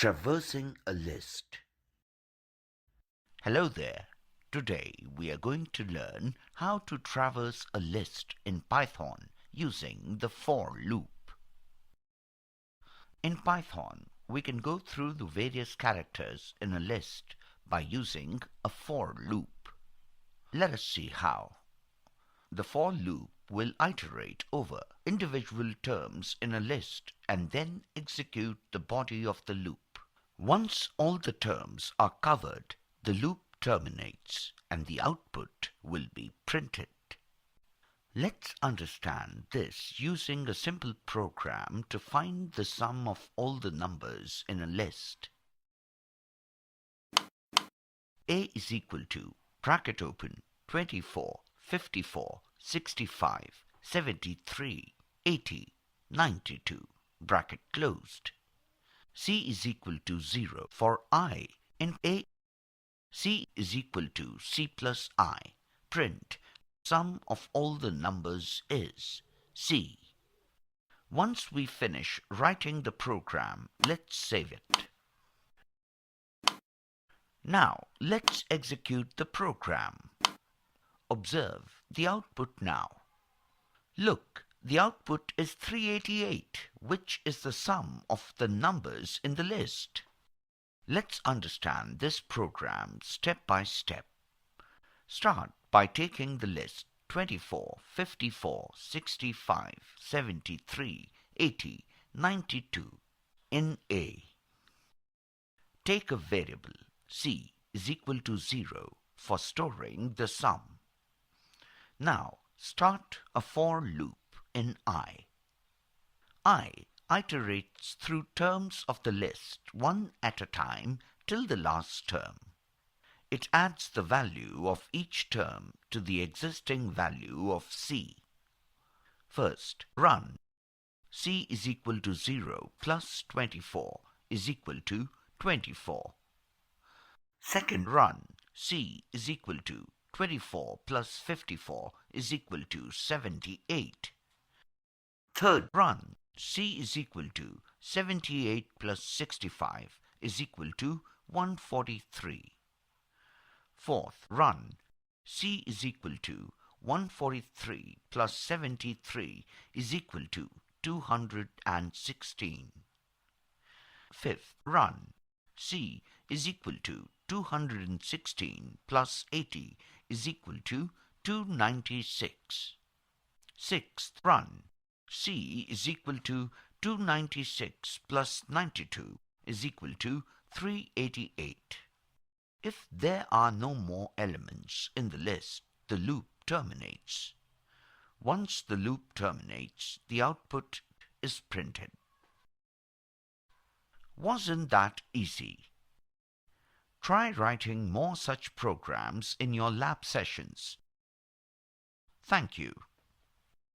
Traversing a list. Hello there. Today we are going to learn how to traverse a list in Python using the for loop. In Python, we can go through the various characters in a list by using a for loop. Let us see how. The for loop will iterate over individual terms in a list and then execute the body of the loop. Once all the terms are covered, the loop terminates and the output will be printed. Let's understand this using a simple program to find the sum of all the numbers in a list. A is equal to, bracket open, 24, 54, 65, 73, 80, 92, bracket closed. C is equal to 0 for I in A. C is equal to C plus I. Print sum of all the numbers is C. Once we finish writing the program, let's save it. Now let's execute the program. Observe the output now. Look, the output is 388, which is the sum of the numbers in the list. Let's understand this program step by step. Start by taking the list 24, 54, 65, 73, 80, 92 in A. Take a variable C is equal to 0 for storing the sum. Now start a for loop in I. I iterates through terms of the list one at a time till the last term. It adds the value of each term to the existing value of C. First, run. C is equal to 0 plus 24 is equal to 24. Second, run. C is equal to 24 plus 54 is equal to 78. Third, run. C is equal to 78 plus 65 is equal to 143. Fourth, run. C is equal to 143 plus 73 is equal to 216. Fifth, run. C is equal to 216 plus 80 is equal to 296. Sixth, run. C is equal to 296 plus 92 is equal to 388. If there are no more elements in the list, the loop terminates. Once the loop terminates, the output is printed. Wasn't that easy? Try writing more such programs in your lab sessions. Thank you.